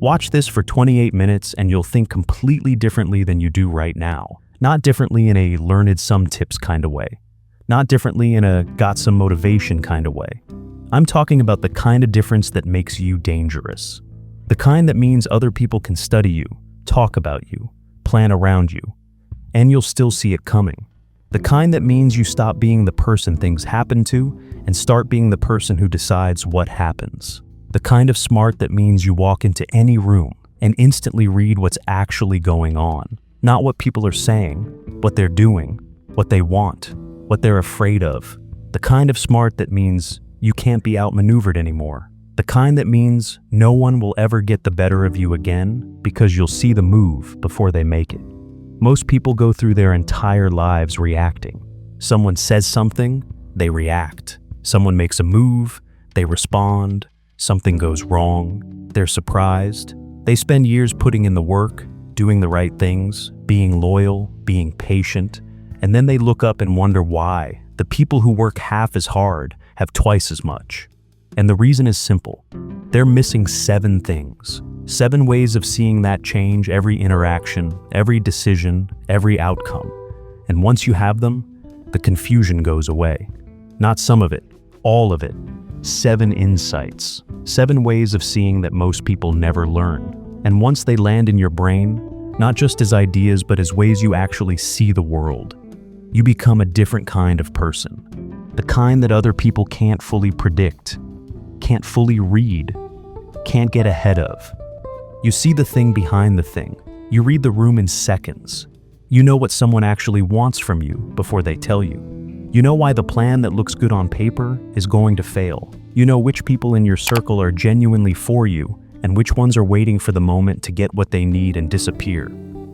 Watch this for 28 minutes and you'll think completely differently than you do right now. Not differently in a learned some tips kind of way. Not differently in a got some motivation kind of way. I'm talking about the kind of difference that makes you dangerous. The kind that means other people can study you, talk about you, plan around you, and you'll still see it coming. The kind that means you stop being the person things happen to and start being the person who decides what happens. The kind of smart that means you walk into any room and instantly read what's actually going on. Not what people are saying, what they're doing, what they want, what they're afraid of. The kind of smart that means you can't be outmaneuvered anymore. The kind that means no one will ever get the better of you again because you'll see the move before they make it. Most people go through their entire lives reacting. Someone says something, they react. Someone makes a move, they respond. Something goes wrong, they're surprised. They spend years putting in the work, doing the right things, being loyal, being patient, and then they look up and wonder why the people who work half as hard have twice as much. And the reason is simple. They're missing 7 things. 7 ways of seeing that change every interaction, every decision, every outcome. And once you have them, the confusion goes away. Not some of it, all of it. 7 insights. 7 ways of seeing that most people never learn. And once they land in your brain, not just as ideas but as ways you actually see the world, you become a different kind of person. The kind that other people can't fully predict, can't fully read, can't get ahead of. You see the thing behind the thing. You read the room in seconds. You know what someone actually wants from you before they tell you. You know why the plan that looks good on paper is going to fail. You know which people in your circle are genuinely for you and which ones are waiting for the moment to get what they need and disappear.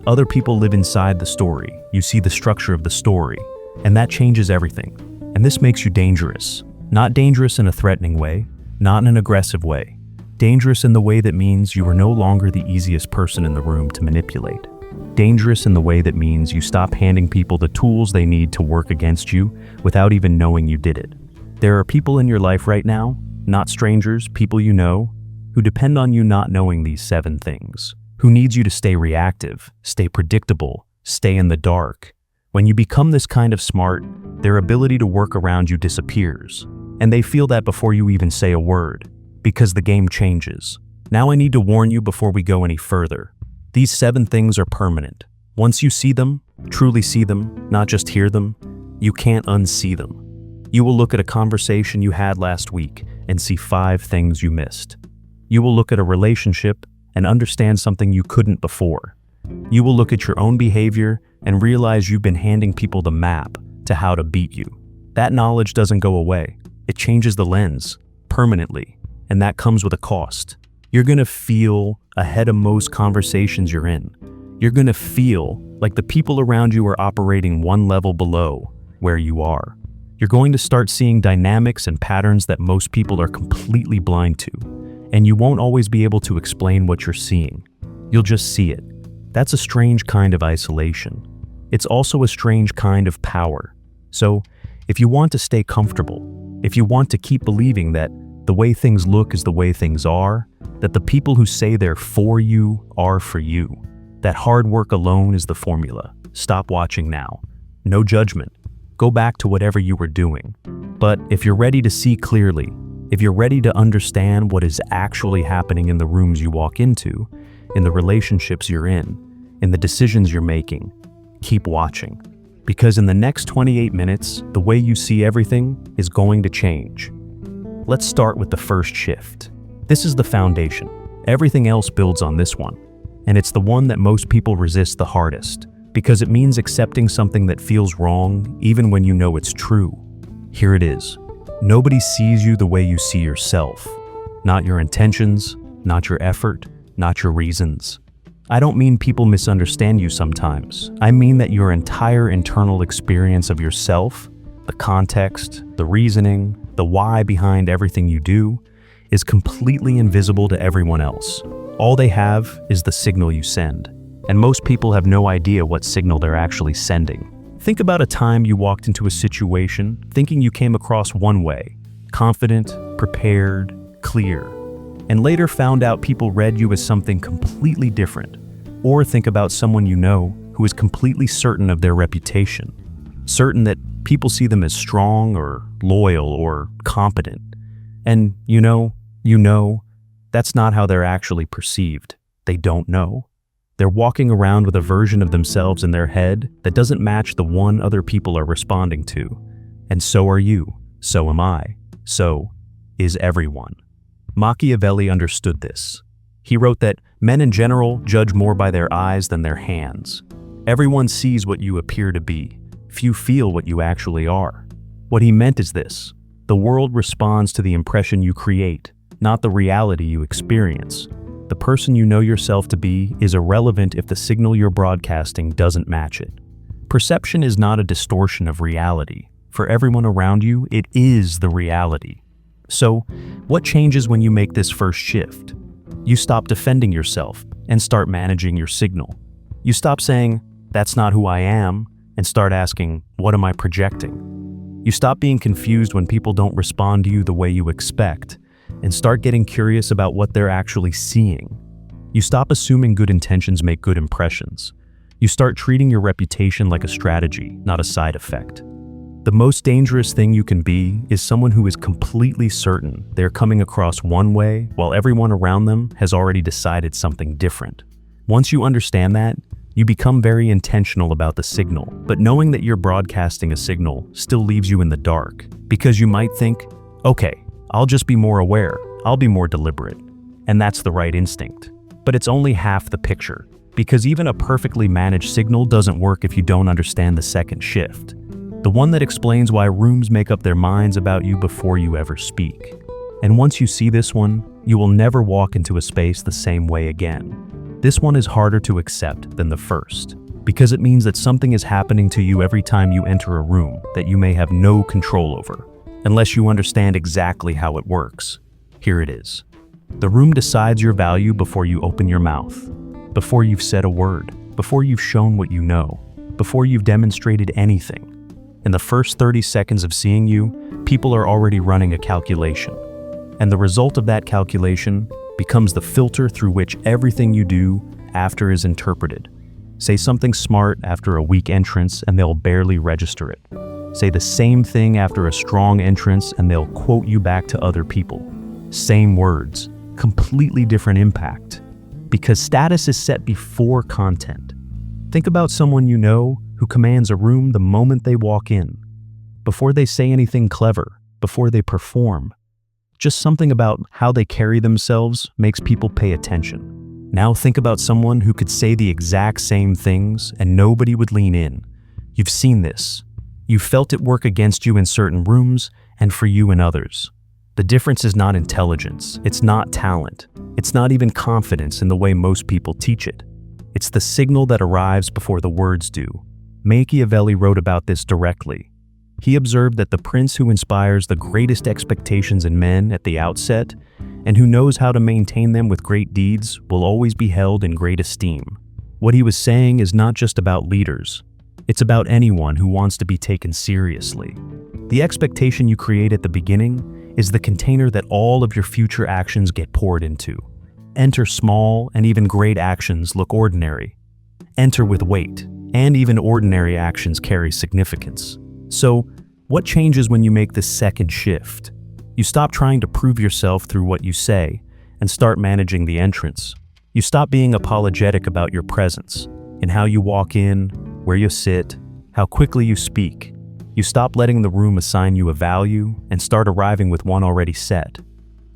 Other people live inside the story. You see the structure of the story, and that changes everything. And this makes you dangerous. Not dangerous in a threatening way, not in an aggressive way. Dangerous in the way that means you are no longer the easiest person in the room to manipulate. Dangerous in the way that means you stop handing people the tools they need to work against you without even knowing you did it. There are people in your life right now, not strangers, people you know, who depend on you not knowing these 7 things, who needs you to stay reactive, stay predictable, stay in the dark. When you become this kind of smart, their ability to work around you disappears, and they feel that before you even say a word, because the game changes. Now I need to warn you before we go any further. These 7 things are permanent. Once you see them, truly see them, not just hear them, you can't unsee them. You will look at a conversation you had last week and see 5 things you missed. You will look at a relationship and understand something you couldn't before. You will look at your own behavior and realize you've been handing people the map to how to beat you. That knowledge doesn't go away. It changes the lens permanently, and that comes with a cost. You're gonna feel ahead of most conversations you're in. You're gonna feel like the people around you are operating one level below where you are. You're going to start seeing dynamics and patterns that most people are completely blind to, and you won't always be able to explain what you're seeing. You'll just see it. That's a strange kind of isolation. It's also a strange kind of power. So, if you want to stay comfortable, if you want to keep believing that the way things look is the way things are, that the people who say they're for you are for you, that hard work alone is the formula, stop watching now. No judgment. Go back to whatever you were doing. But if you're ready to see clearly, if you're ready to understand what is actually happening in the rooms you walk into, in the relationships you're in the decisions you're making, keep watching. Because in the next 28 minutes, the way you see everything is going to change. Let's start with the first shift. This is the foundation. Everything else builds on this one. And it's the one that most people resist the hardest, because it means accepting something that feels wrong even when you know it's true. Here it is. Nobody sees you the way you see yourself. Not your intentions, not your effort, not your reasons. I don't mean people misunderstand you sometimes. I mean that your entire internal experience of yourself, the context, the reasoning, the why behind everything you do, is completely invisible to everyone else. All they have is the signal you send, and most people have no idea what signal they're actually sending. Think about a time you walked into a situation thinking you came across one way, confident, prepared, clear. and later found out people read you as something completely different. Or think about someone you know who is completely certain of their reputation, certain that people see them as strong or loyal or competent. And you know, that's not how they're actually perceived. They don't know. They're walking around with a version of themselves in their head that doesn't match the one other people are responding to. And so are you. So am I. So is everyone. Machiavelli understood this. He wrote that men in general judge more by their eyes than their hands. Everyone sees what you appear to be. Few feel what you actually are. What he meant is this: the world responds to the impression you create, not the reality you experience. The person you know yourself to be is irrelevant if the signal you're broadcasting doesn't match it. Perception is not a distortion of reality. For everyone around you, it is the reality. So, what changes when you make this first shift? You stop defending yourself and start managing your signal. You stop saying, "That's not who I am," and start asking, "What am I projecting?" You stop being confused when people don't respond to you the way you expect, and start getting curious about what they're actually seeing. You stop assuming good intentions make good impressions. You start treating your reputation like a strategy, not a side effect. The most dangerous thing you can be is someone who is completely certain they're coming across one way while everyone around them has already decided something different. Once you understand that, you become very intentional about the signal, but knowing that you're broadcasting a signal still leaves you in the dark, because you might think, "Okay, I'll just be more aware, I'll be more deliberate." And that's the right instinct. But it's only half the picture, because even a perfectly managed signal doesn't work if you don't understand the second shift. The one that explains why rooms make up their minds about you before you ever speak. And once you see this one, you will never walk into a space the same way again. This one is harder to accept than the first, because it means that something is happening to you every time you enter a room that you may have no control over, unless you understand exactly how it works. Here it is. The room decides your value before you open your mouth, before you've said a word, before you've shown what you know, before you've demonstrated anything. In the first 30 seconds of seeing you, people are already running a calculation. And the result of that calculation becomes the filter through which everything you do after is interpreted. Say something smart after a weak entrance and they'll barely register it. Say the same thing after a strong entrance and they'll quote you back to other people. Same words, completely different impact. Because status is set before content. Think about someone you know who commands a room the moment they walk in, before they say anything clever, before they perform. Just something about how they carry themselves makes people pay attention. Now think about someone who could say the exact same things and nobody would lean in. You've seen this. You've felt it work against you in certain rooms and for you in others. The difference is not intelligence, it's not talent, it's not even confidence in the way most people teach it. It's the signal that arrives before the words do. Machiavelli wrote about this directly. He observed that the prince who inspires the greatest expectations in men at the outset, and who knows how to maintain them with great deeds, will always be held in great esteem. What he was saying is not just about leaders. It's about anyone who wants to be taken seriously. The expectation you create at the beginning is the container that all of your future actions get poured into. Enter small, and even great actions look ordinary. Enter with weight, and even ordinary actions carry significance. So, what changes when you make this second shift? You stop trying to prove yourself through what you say, and start managing the entrance. You stop being apologetic about your presence, in how you walk in, where you sit, how quickly you speak. You stop letting the room assign you a value, and start arriving with one already set.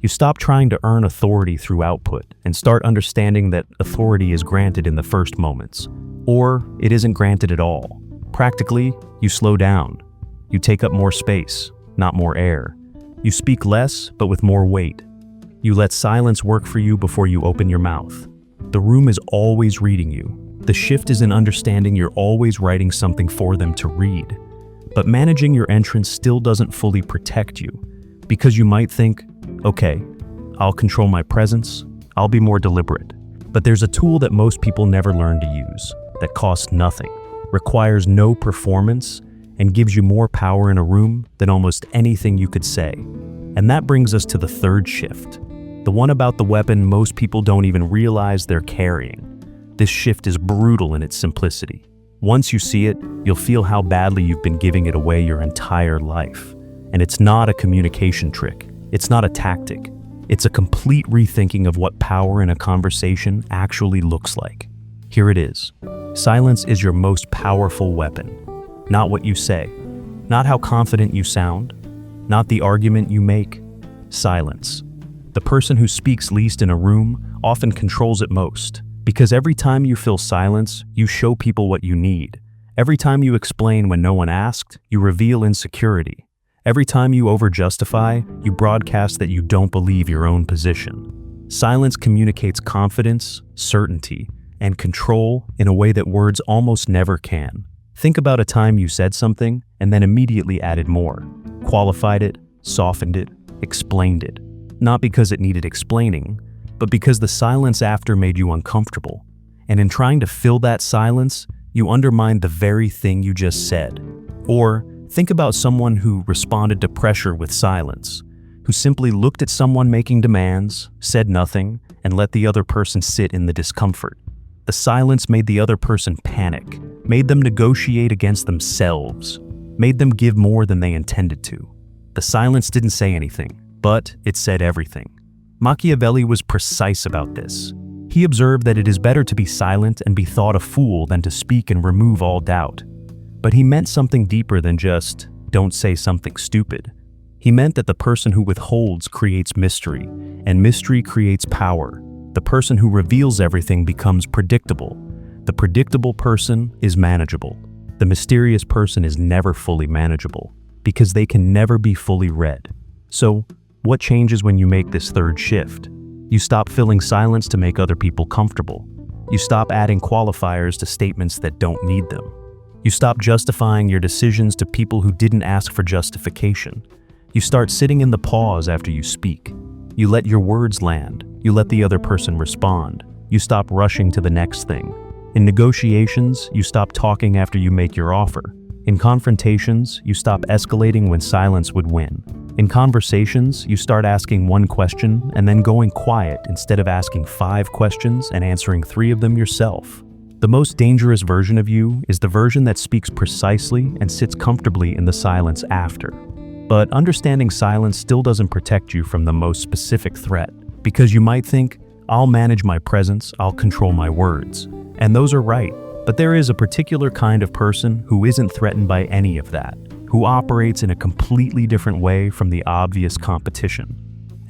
You stop trying to earn authority through output, and start understanding that authority is granted in the first moments. Or it isn't granted at all. Practically, you slow down. You take up more space, not more air. You speak less, but with more weight. You let silence work for you before you open your mouth. The room is always reading you. The shift is in understanding you're always writing something for them to read. But managing your entrance still doesn't fully protect you, because you might think, "Okay, I'll control my presence, I'll be more deliberate." But there's a tool that most people never learn to use, that costs nothing, requires no performance, and gives you more power in a room than almost anything you could say. And that brings us to the third shift. The one about the weapon most people don't even realize they're carrying. This shift is brutal in its simplicity. Once you see it, you'll feel how badly you've been giving it away your entire life. And it's not a communication trick. It's not a tactic. It's a complete rethinking of what power in a conversation actually looks like. Here it is. Silence is your most powerful weapon. Not what you say, not how confident you sound, not the argument you make. Silence. The person who speaks least in a room often controls it most, because every time you fill silence, you show people what you need. Every time you explain when no one asked, you reveal insecurity. Every time you over-justify, you broadcast that you don't believe your own position. Silence communicates confidence, certainty, and control in a way that words almost never can. Think about a time you said something and then immediately added more, qualified it, softened it, explained it. Not because it needed explaining, but because the silence after made you uncomfortable. And in trying to fill that silence, you undermined the very thing you just said. Or think about someone who responded to pressure with silence, who simply looked at someone making demands, said nothing, and let the other person sit in the discomfort. The silence made the other person panic, made them negotiate against themselves, made them give more than they intended to. The silence didn't say anything, but it said everything. Machiavelli was precise about this. He observed that it is better to be silent and be thought a fool than to speak and remove all doubt. But he meant something deeper than just, don't say something stupid. He meant that the person who withholds creates mystery, and mystery creates power. The person who reveals everything becomes predictable. The predictable person is manageable. The mysterious person is never fully manageable, because they can never be fully read. So, what changes when you make this third shift? You stop filling silence to make other people comfortable. You stop adding qualifiers to statements that don't need them. You stop justifying your decisions to people who didn't ask for justification. You start sitting in the pause after you speak. You let your words land. You let the other person respond. You stop rushing to the next thing. In negotiations, you stop talking after you make your offer. In confrontations, you stop escalating when silence would win. In conversations, you start asking one question and then going quiet instead of asking 5 questions and answering 3 of them yourself. The most dangerous version of you is the version that speaks precisely and sits comfortably in the silence after. But understanding silence still doesn't protect you from the most specific threat, because you might think, I'll manage my presence, I'll control my words. And those are right, but there is a particular kind of person who isn't threatened by any of that, who operates in a completely different way from the obvious competition.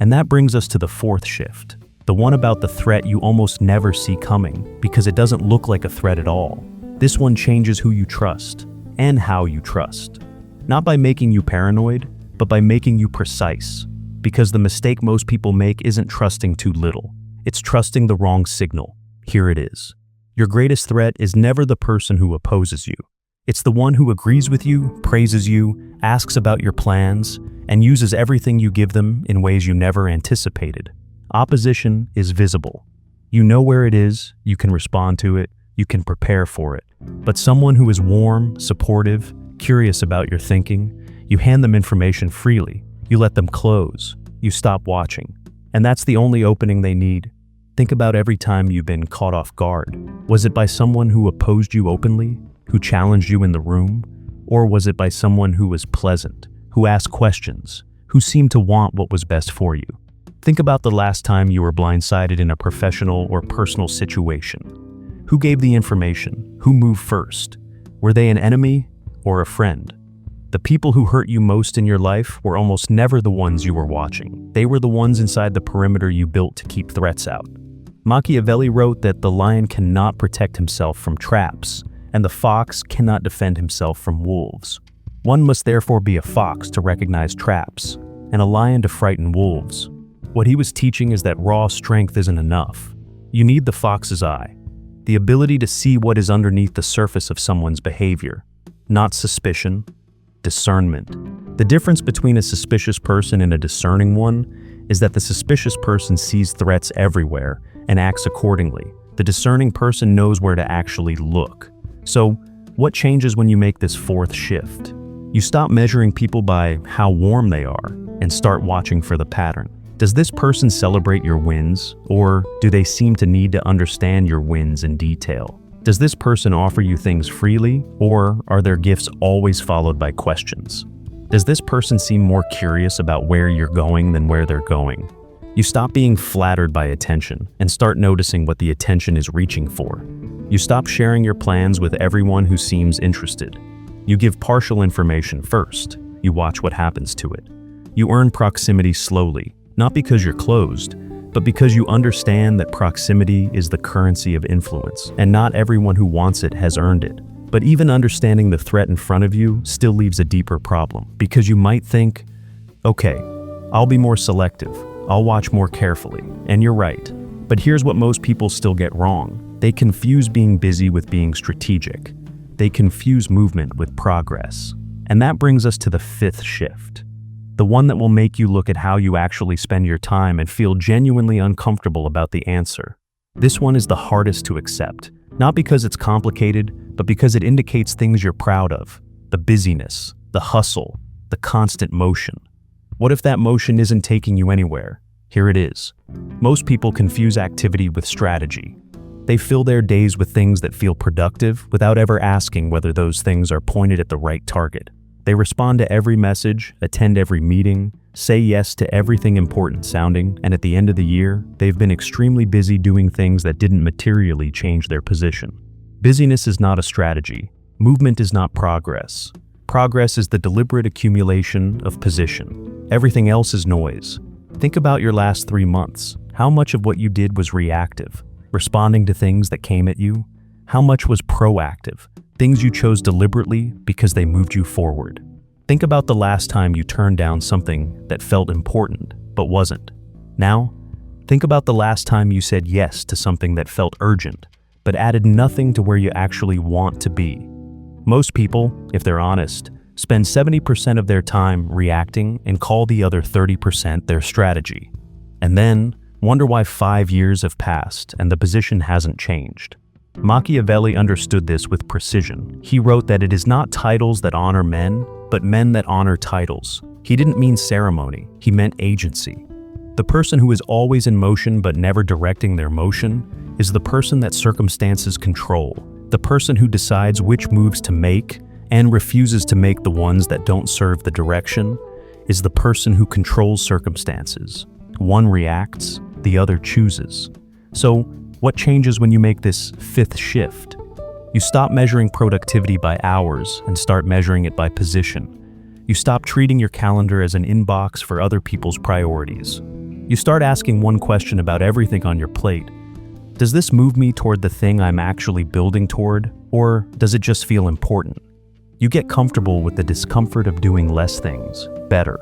And that brings us to the 4th shift, the one about the threat you almost never see coming because it doesn't look like a threat at all. This one changes who you trust and how you trust. Not by making you paranoid, but by making you precise. Because the mistake most people make isn't trusting too little. It's trusting the wrong signal. Here it is. Your greatest threat is never the person who opposes you. It's the one who agrees with you, praises you, asks about your plans, and uses everything you give them in ways you never anticipated. Opposition is visible. You know where it is, you can respond to it, you can prepare for it. But someone who is warm, supportive, curious about your thinking, you hand them information freely, you let them close, you stop watching. And that's the only opening they need. Think about every time you've been caught off guard. Was it by someone who opposed you openly, who challenged you in the room? Or was it by someone who was pleasant, who asked questions, who seemed to want what was best for you? Think about the last time you were blindsided in a professional or personal situation. Who gave the information? Who moved first? Were they an enemy or a friend? The people who hurt you most in your life were almost never the ones you were watching. They were the ones inside the perimeter you built to keep threats out. Machiavelli wrote that the lion cannot protect himself from traps, and the fox cannot defend himself from wolves. One must therefore be a fox to recognize traps, and a lion to frighten wolves. What he was teaching is that raw strength isn't enough. You need the fox's eye, the ability to see what is underneath the surface of someone's behavior, not suspicion, discernment. The difference between a suspicious person and a discerning one is that the suspicious person sees threats everywhere and acts accordingly. The discerning person knows where to actually look. So, what changes when you make this 4th shift? You stop measuring people by how warm they are and start watching for the pattern. Does this person celebrate your wins, or do they seem to need to understand your wins in detail? Does this person offer you things freely, or are their gifts always followed by questions? Does this person seem more curious about where you're going than where they're going? You stop being flattered by attention and start noticing what the attention is reaching for. You stop sharing your plans with everyone who seems interested. You give partial information first. You watch what happens to it. You earn proximity slowly, not because you're closed, but because you understand that proximity is the currency of influence, and not everyone who wants it has earned it. But even understanding the threat in front of you still leaves a deeper problem, because you might think, okay, I'll be more selective, I'll watch more carefully, and you're right. But here's what most people still get wrong. They confuse being busy with being strategic. They confuse movement with progress. And that brings us to the fifth shift. The one that will make you look at how you actually spend your time and feel genuinely uncomfortable about the answer. This one is the hardest to accept, not because it's complicated, but because it indicates things you're proud of. The busyness, the hustle, the constant motion. What if that motion isn't taking you anywhere? Here it is. Most people confuse activity with strategy. They fill their days with things that feel productive without ever asking whether those things are pointed at the right target. They respond to every message, attend every meeting, say yes to everything important sounding, and at the end of the year, they've been extremely busy doing things that didn't materially change their position. Busyness is not a strategy. Movement is not progress. Progress is the deliberate accumulation of position. Everything else is noise. Think about your last 3 months. How much of what you did was reactive, responding to things that came at you? How much was proactive, things you chose deliberately because they moved you forward? Think about the last time you turned down something that felt important but wasn't. Now, think about the last time you said yes to something that felt urgent but added nothing to where you actually want to be. Most people, if they're honest, spend 70% of their time reacting and call the other 30% their strategy. And then wonder why 5 years have passed and the position hasn't changed. Machiavelli understood this with precision. He wrote that it is not titles that honor men, but men that honor titles. He didn't mean ceremony, he meant agency. The person who is always in motion but never directing their motion is the person that circumstances control, the person who decides which moves to make and refuses to make the ones that don't serve the direction, is the person who controls circumstances. One reacts, the other chooses. So, what changes when you make this fifth shift? You stop measuring productivity by hours and start measuring it by position. You stop treating your calendar as an inbox for other people's priorities. You start asking one question about everything on your plate. Does this move me toward the thing I'm actually building toward, or does it just feel important? You get comfortable with the discomfort of doing less things, better.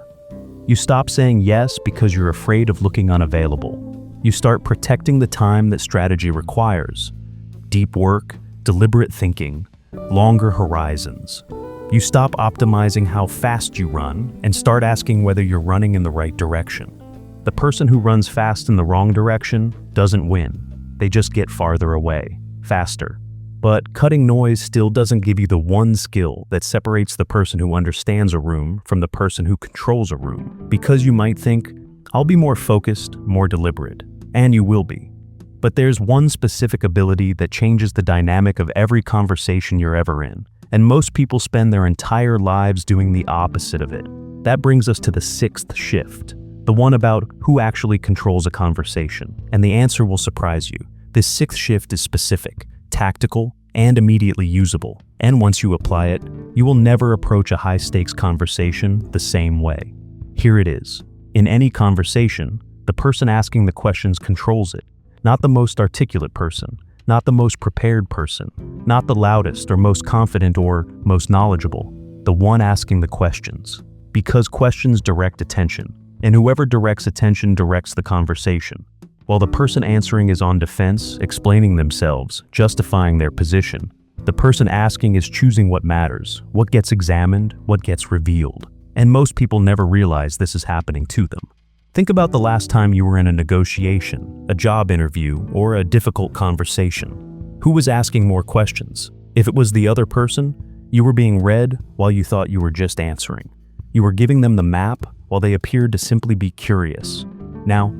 You stop saying yes because you're afraid of looking unavailable. You start protecting the time that strategy requires. Deep work, deliberate thinking, longer horizons. You stop optimizing how fast you run and start asking whether you're running in the right direction. The person who runs fast in the wrong direction doesn't win. They just get farther away, faster. But cutting noise still doesn't give you the one skill that separates the person who understands a room from the person who controls a room. Because you might think, I'll be more focused, more deliberate. And you will be. But there's one specific ability that changes the dynamic of every conversation you're ever in. And most people spend their entire lives doing the opposite of it. That brings us to the sixth shift. The one about who actually controls a conversation. And the answer will surprise you. This sixth shift is specific, tactical, and immediately usable. And once you apply it, you will never approach a high-stakes conversation the same way. Here it is. In any conversation, the person asking the questions controls it. Not the most articulate person, not the most prepared person, not the loudest or most confident or most knowledgeable, the one asking the questions. Because questions direct attention, and whoever directs attention directs the conversation. While the person answering is on defense, explaining themselves, justifying their position, the person asking is choosing what matters, what gets examined, what gets revealed. And most people never realize this is happening to them. Think about the last time you were in a negotiation, a job interview, or a difficult conversation. Who was asking more questions? If it was the other person, you were being read while you thought you were just answering. You were giving them the map while they appeared to simply be curious. Now,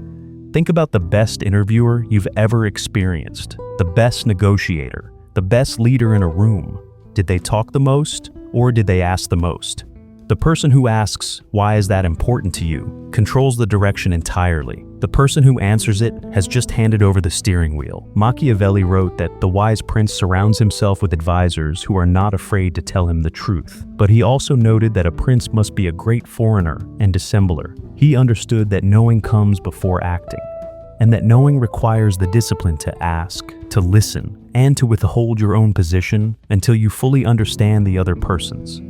think about the best interviewer you've ever experienced, the best negotiator, the best leader in a room. Did they talk the most, or did they ask the most? The person who asks, "Why is that important to you?" controls the direction entirely. The person who answers it has just handed over the steering wheel. Machiavelli wrote that the wise prince surrounds himself with advisors who are not afraid to tell him the truth. But he also noted that a prince must be a great foreigner and dissembler. He understood that knowing comes before acting, and that knowing requires the discipline to ask, to listen, and to withhold your own position until you fully understand the other person's.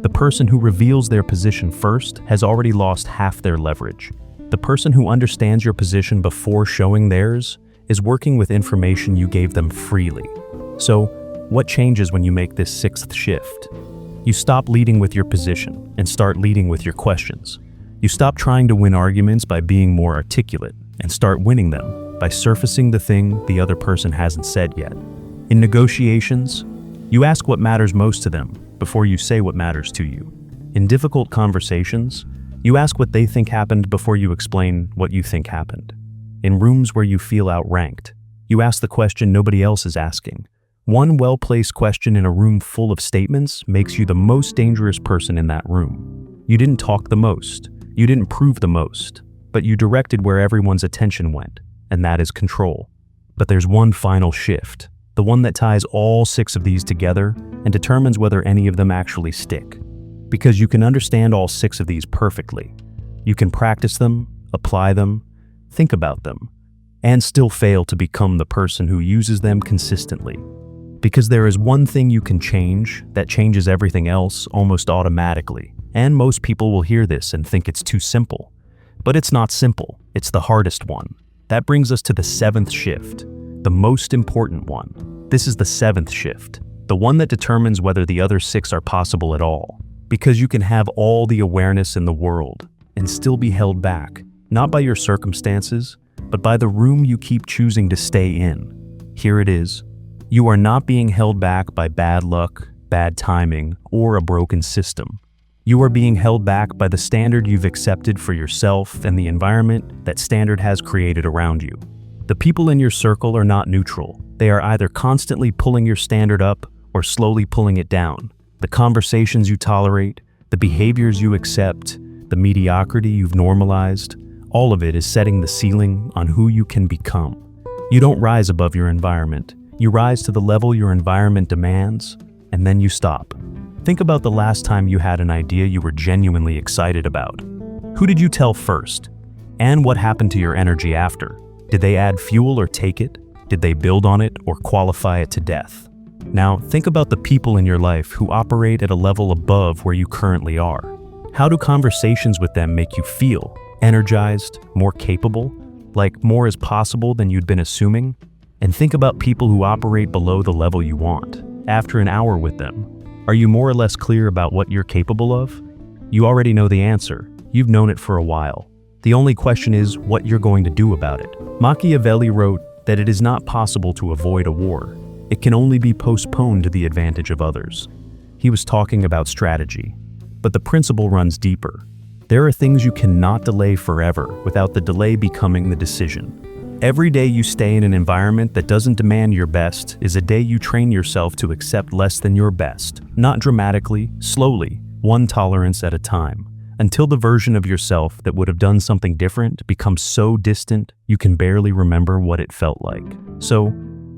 The person who reveals their position first has already lost half their leverage. The person who understands your position before showing theirs is working with information you gave them freely. So, what changes when you make this sixth shift? You stop leading with your position and start leading with your questions. You stop trying to win arguments by being more articulate and start winning them by surfacing the thing the other person hasn't said yet. In negotiations, you ask what matters most to them before you say what matters to you. In difficult conversations, you ask what they think happened before you explain what you think happened. In rooms where you feel outranked, you ask the question nobody else is asking. One well-placed question in a room full of statements makes you the most dangerous person in that room. You didn't talk the most, you didn't prove the most, but you directed where everyone's attention went, and that is control. But there's one final shift, the one that ties all 6 of these together and determines whether any of them actually stick. Because you can understand all 6 of these perfectly. You can practice them, apply them, think about them, and still fail to become the person who uses them consistently. Because there is one thing you can change that changes everything else almost automatically. And most people will hear this and think it's too simple. But it's not simple, it's the hardest one. That brings us to the 7th shift, the most important one. This is the 7th shift, the one that determines whether the other 6 are possible at all. Because you can have all the awareness in the world and still be held back, not by your circumstances, but by the room you keep choosing to stay in. Here it is. You are not being held back by bad luck, bad timing, or a broken system. You are being held back by the standard you've accepted for yourself and the environment that standard has created around you. The people in your circle are not neutral. They are either constantly pulling your standard up or slowly pulling it down. The conversations you tolerate, the behaviors you accept, the mediocrity you've normalized, all of it is setting the ceiling on who you can become. You don't rise above your environment. You rise to the level your environment demands, and then you stop. Think about the last time you had an idea you were genuinely excited about. Who did you tell first? And what happened to your energy after? Did they add fuel or take it? Did they build on it or qualify it to death? Now, think about the people in your life who operate at a level above where you currently are. How do conversations with them make you feel? Energized, more capable, like more is possible than you'd been assuming? And think about people who operate below the level you want. After an hour with them, are you more or less clear about what you're capable of? You already know the answer. You've known it for a while. The only question is what you're going to do about it. Machiavelli wrote that it is not possible to avoid a war. It can only be postponed to the advantage of others. He was talking about strategy. But the principle runs deeper. There are things you cannot delay forever without the delay becoming the decision. Every day you stay in an environment that doesn't demand your best is a day you train yourself to accept less than your best. Not dramatically, slowly, one tolerance at a time, until the version of yourself that would have done something different becomes so distant you can barely remember what it felt like. So,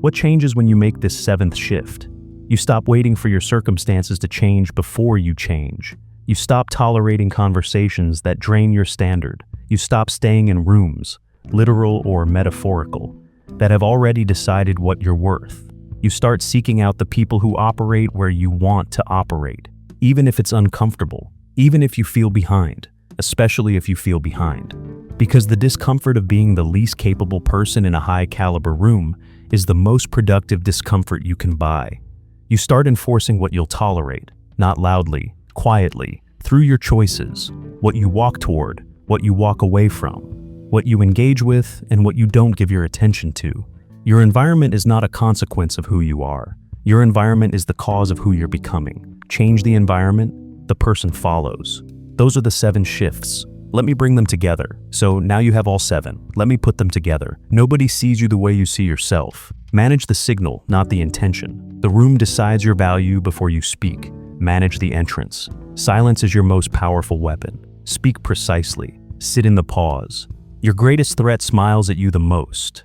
what changes when you make this 7th shift? You stop waiting for your circumstances to change before you change. You stop tolerating conversations that drain your standard. You stop staying in rooms, literal or metaphorical, that have already decided what you're worth. You start seeking out the people who operate where you want to operate, even if it's uncomfortable, even if you feel behind, especially if you feel behind. Because the discomfort of being the least capable person in a high-caliber room is the most productive discomfort you can buy. You start enforcing what you'll tolerate, not loudly, quietly, through your choices, what you walk toward, what you walk away from, what you engage with, and what you don't give your attention to. Your environment is not a consequence of who you are. Your environment is the cause of who you're becoming. Change the environment, the person follows. Those are the 7 shifts. Let me bring them together. So now you have all 7. Let me put them together. Nobody sees you the way you see yourself. Manage the signal, not the intention. The room decides your value before you speak. Manage the entrance. Silence is your most powerful weapon. Speak precisely. Sit in the pause. Your greatest threat smiles at you the most.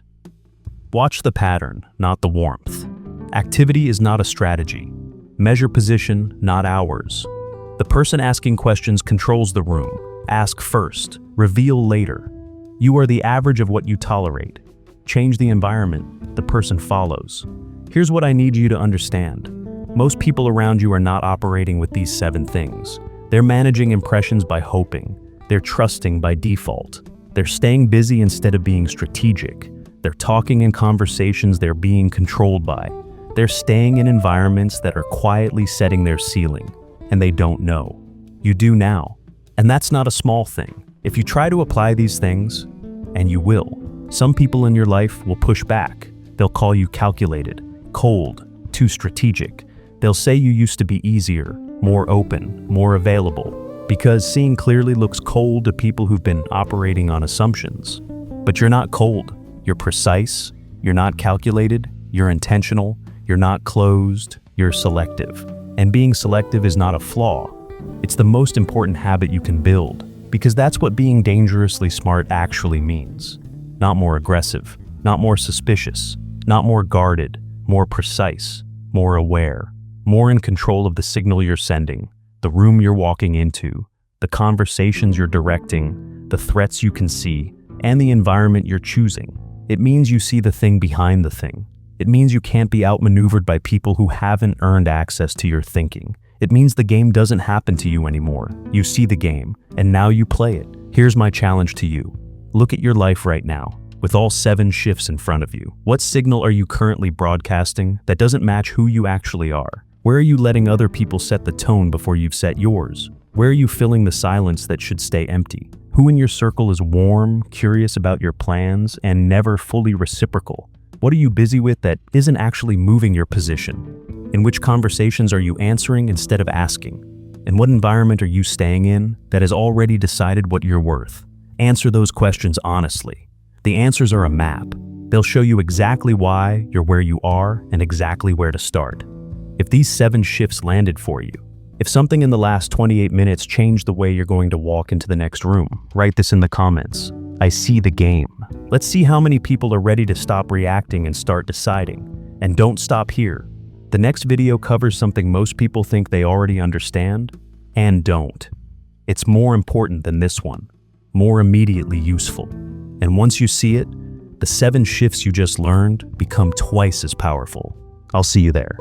Watch the pattern, not the warmth. Activity is not a strategy. Measure position, not hours. The person asking questions controls the room. Ask first, reveal later. You are the average of what you tolerate. Change the environment, the person follows. Here's what I need you to understand. Most people around you are not operating with these 7 things. They're managing impressions by hoping. They're trusting by default. They're staying busy instead of being strategic. They're talking in conversations they're being controlled by. They're staying in environments that are quietly setting their ceiling, and they don't know. You do now. And that's not a small thing. If you try to apply these things, and you will, some people in your life will push back. They'll call you calculated, cold, too strategic. They'll say you used to be easier, more open, more available, because seeing clearly looks cold to people who've been operating on assumptions. But you're not cold. You're precise. You're not calculated. You're intentional. You're not closed. You're selective. And being selective is not a flaw. It's the most important habit you can build, because that's what being dangerously smart actually means. Not more aggressive, not more suspicious, not more guarded, more precise, more aware, more in control of the signal you're sending, the room you're walking into, the conversations you're directing, the threats you can see, and the environment you're choosing. It means you see the thing behind the thing. It means you can't be outmaneuvered by people who haven't earned access to your thinking. It means the game doesn't happen to you anymore. You see the game, and now you play it. Here's my challenge to you. Look at your life right now, with all 7 shifts in front of you. What signal are you currently broadcasting that doesn't match who you actually are? Where are you letting other people set the tone before you've set yours? Where are you filling the silence that should stay empty? Who in your circle is warm, curious about your plans, and never fully reciprocal? What are you busy with that isn't actually moving your position? In which conversations are you answering instead of asking? And what environment are you staying in that has already decided what you're worth? Answer those questions honestly. The answers are a map. They'll show you exactly why you're where you are and exactly where to start. If these 7 shifts landed for you, if something in the last 28 minutes changed the way you're going to walk into the next room, write this in the comments. I see the game. Let's see how many people are ready to stop reacting and start deciding. And don't stop here. The next video covers something most people think they already understand, and don't. It's more important than this one, more immediately useful. And once you see it, the 7 shifts you just learned become twice as powerful. I'll see you there.